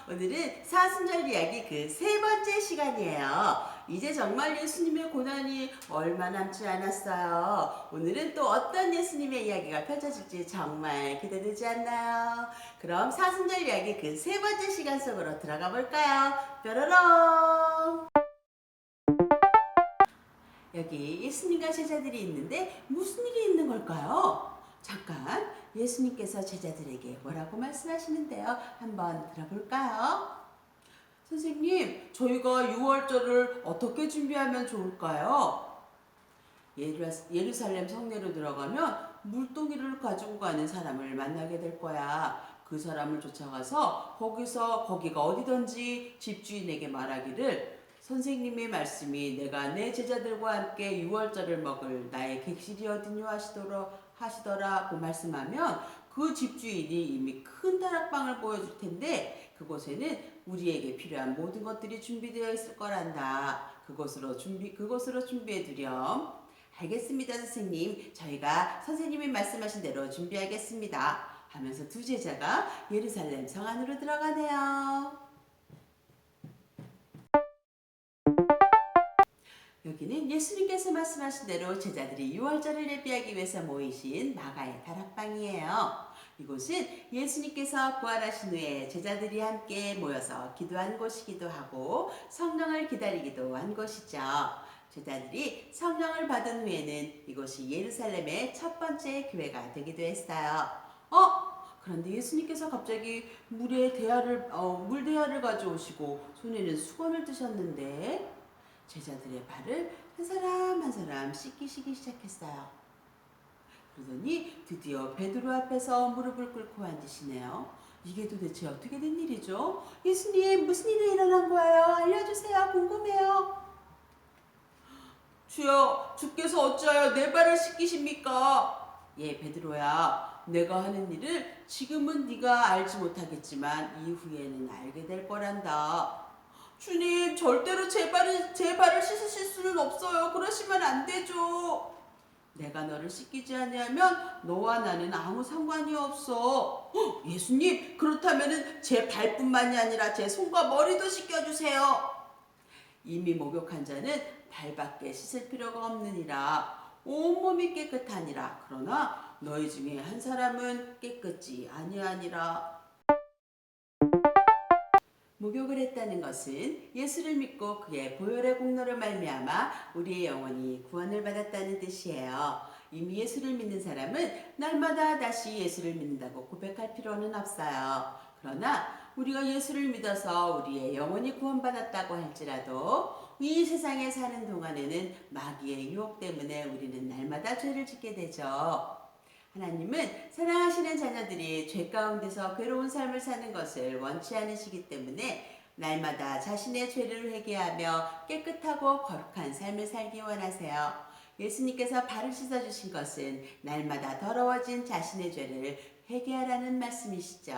오늘은 사순절 이야기 그 세 번째 시간이에요. 이제 정말 예수님의 고난이 얼마 남지 않았어요. 오늘은 또 어떤 예수님의 이야기가 펼쳐질지 정말 기대되지 않나요? 그럼 사순절 이야기 그 세 번째 시간 속으로 들어가 볼까요? 뾰로롱! 여기 예수님과 제자들이 있는데 무슨 일이 있는 걸까요? 잠깐 예수님께서 제자들에게 뭐라고 말씀하시는데요. 한번 들어볼까요? 선생님, 저희가 6월절을 어떻게 준비하면 좋을까요? 예루살렘 성내로 들어가면 물동이를 가지고 가는 사람을 만나게 될 거야. 그 사람을 쫓아가서 거기가 어디든지 집주인에게 말하기를 선생님의 말씀이 내가 내 제자들과 함께 6월절을 먹을 나의 객실이 어디뇨 하시더라고 말씀하면 그 집주인이 이미 큰 다락방을 보여줄 텐데 그곳에는 우리에게 필요한 모든 것들이 준비되어 있을 거란다. 그곳으로 준비해 두렴. 알겠습니다, 선생님. 저희가 선생님이 말씀하신 대로 준비하겠습니다. 하면서 두 제자가 예루살렘 성 안으로 들어가네요. 여기는 예수님께서 말씀하신 대로 제자들이 유월절을 예비하기 위해서 모이신 마가의 다락방이에요. 이곳은 예수님께서 부활하신 후에 제자들이 함께 모여서 기도한 곳이기도 하고 성령을 기다리기도 한 곳이죠. 제자들이 성령을 받은 후에는 이곳이 예루살렘의 첫 번째 교회가 되기도 했어요. 그런데 예수님께서 갑자기 물대야를 가져오시고 손에는 수건을 드셨는데 제자들의 발을 한 사람 한 사람 씻기시기 시작했어요. 그러더니 드디어 베드로 앞에서 무릎을 꿇고 앉으시네요. 이게 도대체 어떻게 된 일이죠? 예수님, 무슨 일이 일어난 거예요? 알려주세요. 궁금해요. 주여, 주께서 어찌하여 내 발을 씻기십니까? 예, 베드로야, 내가 하는 일을 지금은 네가 알지 못하겠지만 이후에는 알게 될 거란다. 주님, 절대로 제 발을 씻으실 수는 없어요. 그러시면 안 되죠. 내가 너를 씻기지 아니하면 너와 나는 아무 상관이 없어. 예수님, 그렇다면 제 발뿐만이 아니라 제 손과 머리도 씻겨주세요. 이미 목욕한 자는 발밖에 씻을 필요가 없느니라. 온몸이 깨끗하니라. 그러나 너희 중에 한 사람은 깨끗지 아니하니라. 목욕을 했다는 것은 예수를 믿고 그의 보혈의 공로를 말미암아 우리의 영혼이 구원을 받았다는 뜻이에요. 이미 예수를 믿는 사람은 날마다 다시 예수를 믿는다고 고백할 필요는 없어요. 그러나 우리가 예수를 믿어서 우리의 영혼이 구원받았다고 할지라도 이 세상에 사는 동안에는 마귀의 유혹 때문에 우리는 날마다 죄를 짓게 되죠. 하나님은 사랑하시는 자녀들이 죄 가운데서 괴로운 삶을 사는 것을 원치 않으시기 때문에 날마다 자신의 죄를 회개하며 깨끗하고 거룩한 삶을 살기 원하세요. 예수님께서 발을 씻어주신 것은 날마다 더러워진 자신의 죄를 회개하라는 말씀이시죠.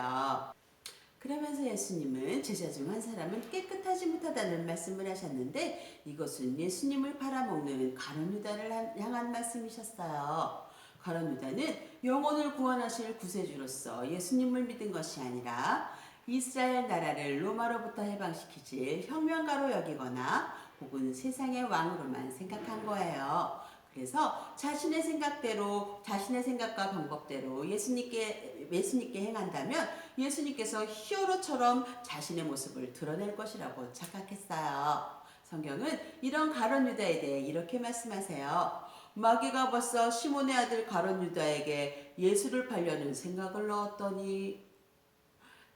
그러면서 예수님은 제자 중 한 사람은 깨끗하지 못하다는 말씀을 하셨는데 이것은 예수님을 팔아먹는 가룟 유다를 향한 말씀이셨어요. 가룟 유다는 영혼을 구원하실 구세주로서 예수님을 믿은 것이 아니라 이스라엘 나라를 로마로부터 해방시키실 혁명가로 여기거나 혹은 세상의 왕으로만 생각한 거예요. 그래서 자신의 생각과 방법대로 예수님께 행한다면 예수님께서 히어로처럼 자신의 모습을 드러낼 것이라고 착각했어요. 성경은 이런 가룟 유다에 대해 이렇게 말씀하세요. 마귀가 벌써 시몬의 아들 가룟 유다에게 예수를 팔려는 생각을 넣었더니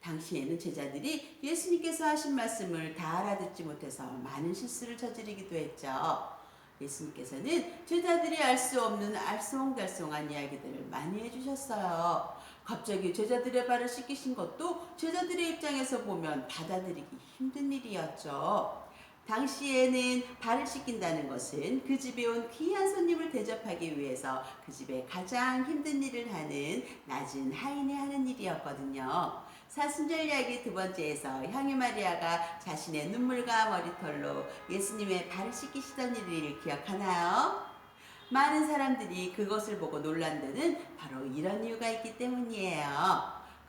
당시에는 제자들이 예수님께서 하신 말씀을 다 알아듣지 못해서 많은 실수를 저지르기도 했죠. 예수님께서는 제자들이 알 수 없는 알쏭달쏭한 이야기들을 많이 해주셨어요. 갑자기 제자들의 발을 씻기신 것도 제자들의 입장에서 보면 받아들이기 힘든 일이었죠. 당시에는 발을 씻긴다는 것은 그 집에 온 귀한 손님을 대접하기 위해서 그 집에 가장 힘든 일을 하는 낮은 하인이 하는 일이었거든요. 사순절 이야기 두 번째에서 향유 마리아가 자신의 눈물과 머리털로 예수님의 발을 씻기시던 일을 기억하나요? 많은 사람들이 그것을 보고 놀란 데는 바로 이런 이유가 있기 때문이에요.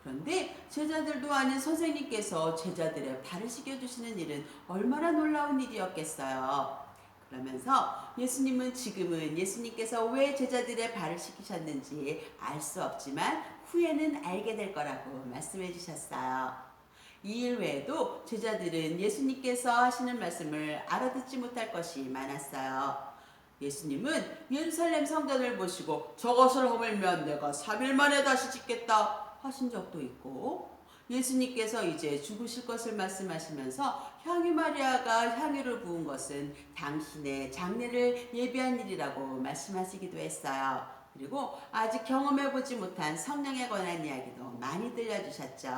그런데 제자들도 아닌 선생님께서 제자들의 발을 씻겨주시는 일은 얼마나 놀라운 일이었겠어요. 그러면서 예수님은 지금은 예수님께서 왜 제자들의 발을 씻기셨는지 알 수 없지만 후에는 알게 될 거라고 말씀해 주셨어요. 이 일 외에도 제자들은 예수님께서 하시는 말씀을 알아듣지 못할 것이 많았어요. 예수님은 예루살렘 성전을 보시고 저것을 허물면 내가 3일 만에 다시 짓겠다 하신 적도 있고, 예수님께서 이제 죽으실 것을 말씀하시면서 향유 마리아가 향유를 부은 것은 당신의 장례를 예비한 일이라고 말씀하시기도 했어요. 그리고 아직 경험해보지 못한 성령에 관한 이야기도 많이 들려주셨죠.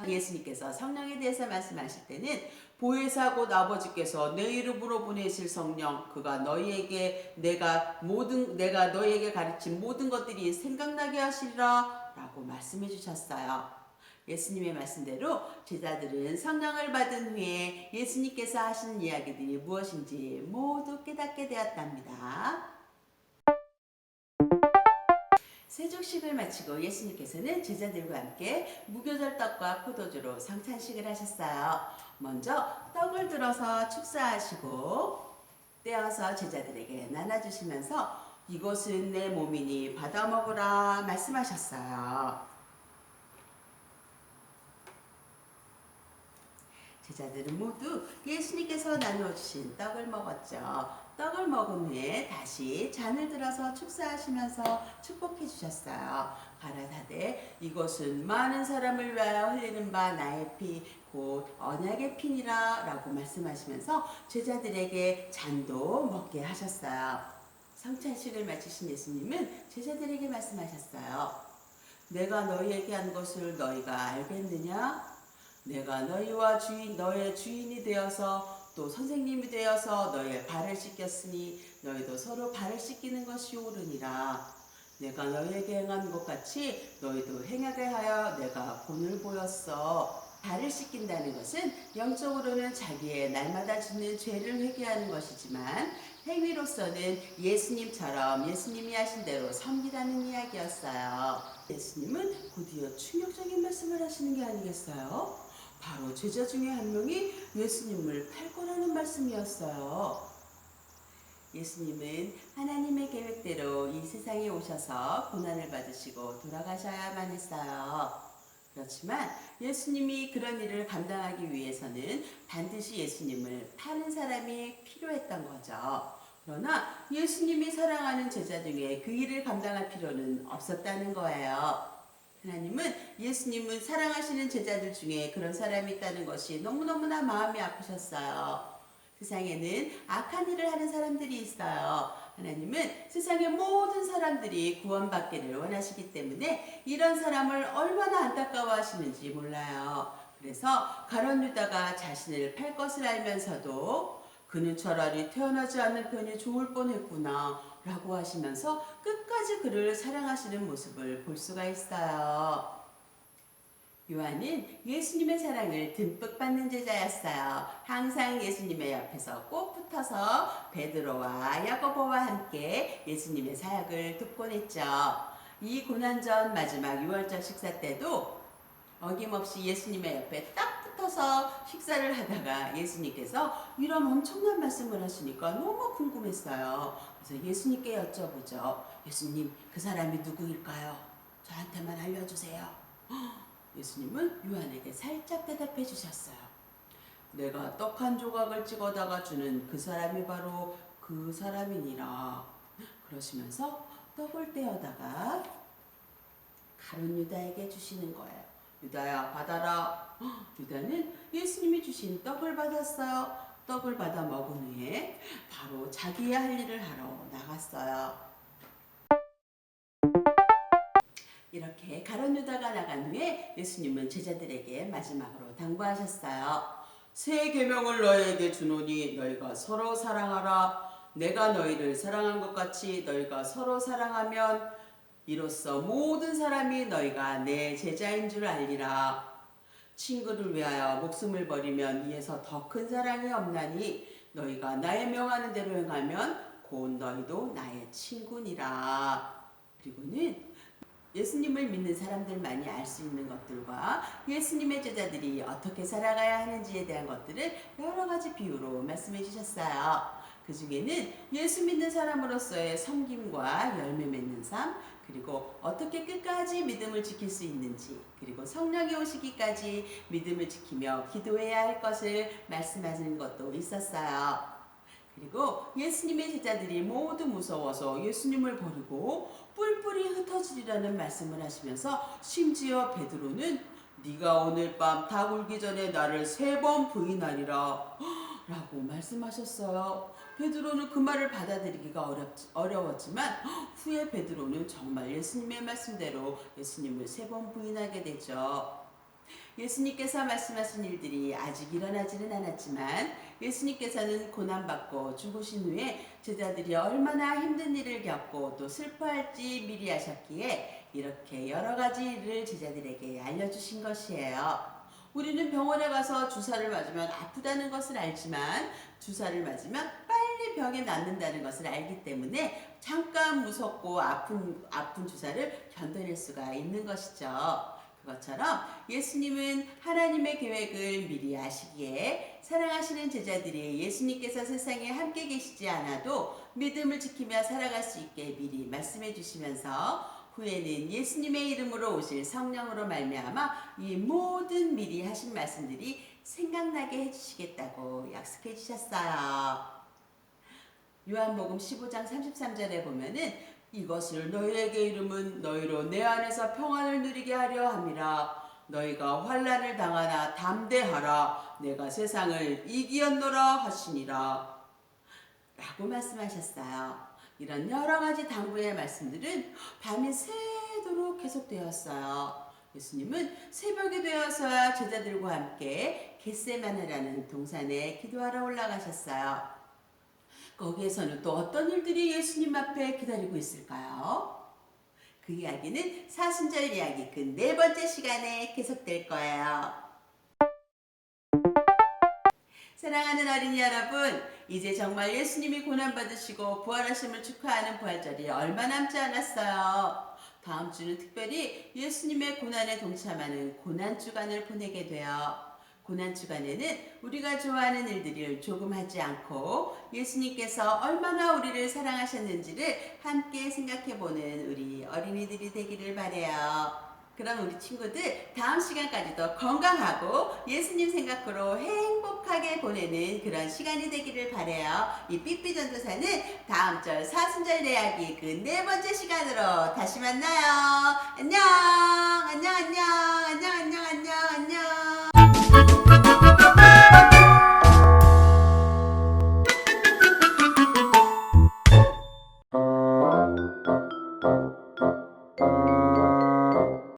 예수님께서 성령에 대해서 말씀하실 때는 보혜사 곧 아버지께서 내 이름으로 보내실 성령, 그가 너희에게 내가 너희에게 가르친 모든 것들이 생각나게 하시리라 라고 말씀해 주셨어요. 예수님의 말씀대로 제자들은 성령을 받은 후에 예수님께서 하신 이야기들이 무엇인지 모두 깨닫게 되었답니다. 세족식을 마치고 예수님께서는 제자들과 함께 무교절떡과 포도주로 성찬식을 하셨어요. 먼저 떡을 들어서 축사하시고 떼어서 제자들에게 나눠주시면서 이것은 내 몸이니 받아 먹으라 말씀하셨어요. 제자들은 모두 예수님께서 나누어주신 떡을 먹었죠. 떡을 먹은 후에 다시 잔을 들어서 축사하시면서 축복해 주셨어요. 가라사대 이것은 많은 사람을 위하여 흘리는 바 나의 피 곧 언약의 피니라 라고 말씀하시면서 제자들에게 잔도 먹게 하셨어요. 성찬식을 마치신 예수님은 제자들에게 말씀하셨어요. 내가 너희에게 한 것을 너희가 알겠느냐? 내가 너의 주인이 되어서 또 선생님이 되어서 너의 발을 씻겼으니 너희도 서로 발을 씻기는 것이 옳으니라. 내가 너희에게 행한 것 같이 너희도 행하게 하여 내가 본을 보였어. 발을 씻긴다는 것은 영적으로는 자기의 날마다 짓는 죄를 회개하는 것이지만 행위로서는 예수님처럼 예수님이 하신 대로 섬기라는 이야기였어요. 예수님은 곧이어 충격적인 말씀을 하시는 게 아니겠어요? 바로 제자 중에 한 명이 예수님을 팔 거라는 말씀이었어요. 예수님은 하나님의 계획대로 이 세상에 오셔서 고난을 받으시고 돌아가셔야만 했어요. 그렇지만 예수님이 그런 일을 감당하기 위해서는 반드시 예수님을 파는 사람이 필요했던 거죠. 그러나 예수님이 사랑하는 제자 중에 그 일을 감당할 필요는 없었다는 거예요. 하나님은 예수님은 사랑하시는 제자들 중에 그런 사람이 있다는 것이 너무너무나 마음이 아프셨어요. 세상에는 악한 일을 하는 사람들이 있어요. 하나님은 세상의 모든 사람들이 구원받기를 원하시기 때문에 이런 사람을 얼마나 안타까워하시는지 몰라요. 그래서 가룟 유다가 자신을 팔 것을 알면서도 그는 차라리 태어나지 않는 편이 좋을 뻔했구나 라고 하시면서 끝까지 그를 사랑하시는 모습을 볼 수가 있어요. 요한은 예수님의 사랑을 듬뿍 받는 제자였어요. 항상 예수님의 옆에서 꼭 붙어서 베드로와 야고보와 함께 예수님의 사역을 돕곤 했죠. 이 고난전 마지막 유월절 식사 때도 어김없이 예수님의 옆에 딱 붙어서 식사를 하다가 예수님께서 이런 엄청난 말씀을 하시니까 너무 궁금했어요. 그래서 예수님께 여쭤보죠. 예수님, 그 사람이 누구일까요? 저한테만 알려주세요. 예수님은 요한에게 살짝 대답해 주셨어요. 내가 떡 한 조각을 찍어다가 주는 그 사람이 바로 그 사람이니라. 그러시면서 떡을 떼어다가 가룟 유다에게 주시는 거예요. 유다야, 받아라. 유다는 예수님이 주신 떡을 받았어요. 떡을 받아 먹은 후에 바로 자기의 할 일을 하러 나갔어요. 이렇게 가룟 유다가 나간 후에 예수님은 제자들에게 마지막으로 당부하셨어요. 새 계명을 너희에게 주노니 너희가 서로 사랑하라. 내가 너희를 사랑한 것 같이 너희가 서로 사랑하면 이로써 모든 사람이 너희가 내 제자인 줄 알리라. 친구를 위하여 목숨을 버리면 이에서 더 큰 사랑이 없나니 너희가 나의 명하는 대로 행하면 곧 너희도 나의 친구니라. 그리고는 예수님을 믿는 사람들만이 알 수 있는 것들과 예수님의 제자들이 어떻게 살아가야 하는지에 대한 것들을 여러 가지 비유로 말씀해 주셨어요. 그 중에는 예수 믿는 사람으로서의 섬김과 열매 맺는 삶, 그리고 어떻게 끝까지 믿음을 지킬 수 있는지, 그리고 성령이 오시기까지 믿음을 지키며 기도해야 할 것을 말씀하시는 것도 있었어요. 그리고 예수님의 제자들이 모두 무서워서 예수님을 버리고 뿔뿔이 흩어지리라는 말씀을 하시면서 심지어 베드로는 네가 오늘 밤 닭 울기 전에 나를 3번 부인하리라 라고 말씀하셨어요. 베드로는 그 말을 받아들이기가 어려웠지만 후에 베드로는 정말 예수님의 말씀대로 예수님을 3번 부인하게 되죠. 예수님께서 말씀하신 일들이 아직 일어나지는 않았지만 예수님께서는 고난받고 죽으신 후에 제자들이 얼마나 힘든 일을 겪고 또 슬퍼할지 미리 아셨기에 이렇게 여러 가지 일을 제자들에게 알려주신 것이에요. 우리는 병원에 가서 주사를 맞으면 아프다는 것을 알지만 주사를 맞으면 빨리 병이 낫는다는 것을 알기 때문에 잠깐 무섭고 아픈 주사를 견뎌낼 수가 있는 것이죠. 그것처럼 예수님은 하나님의 계획을 미리 아시기에 사랑하시는 제자들이 예수님께서 세상에 함께 계시지 않아도 믿음을 지키며 살아갈 수 있게 미리 말씀해 주시면서 후에는 예수님의 이름으로 오실 성령으로 말미암아 이 모든 미리 하신 말씀들이 생각나게 해주시겠다고 약속해 주셨어요. 요한복음 15장 33절에 보면은 이것을 너희에게 이름은 너희로 내 안에서 평안을 누리게 하려 함이라. 너희가 환난을 당하나 담대하라. 내가 세상을 이기었노라 하시니라. 라고 말씀하셨어요. 이런 여러 가지 당부의 말씀들은 밤이 새도록 계속되었어요. 예수님은 새벽이 되어서야 제자들과 함께 겟세마네라는 동산에 기도하러 올라가셨어요. 거기에서는 또 어떤 일들이 예수님 앞에 기다리고 있을까요? 그 이야기는 사순절 이야기 그 4번째 시간에 계속될 거예요. 사랑하는 어린이 여러분, 이제 정말 예수님이 고난받으시고 부활하심을 축하하는 부활절이 얼마 남지 않았어요. 다음 주는 특별히 예수님의 고난에 동참하는 고난주간을 보내게 돼요. 고난주간에는 우리가 좋아하는 일들을 조금 하지 않고 예수님께서 얼마나 우리를 사랑하셨는지를 함께 생각해보는 우리 어린이들이 되기를 바라요. 그럼 우리 친구들 다음 시간까지도 건강하고 예수님 생각으로 행복하게 보내는 그런 시간이 되기를 바라요. 이 삐삐전도사는 다음 절 사순절 이야기 그 4번째 시간으로 다시 만나요. 안녕 안녕 안녕 안녕 안녕 안녕 안녕.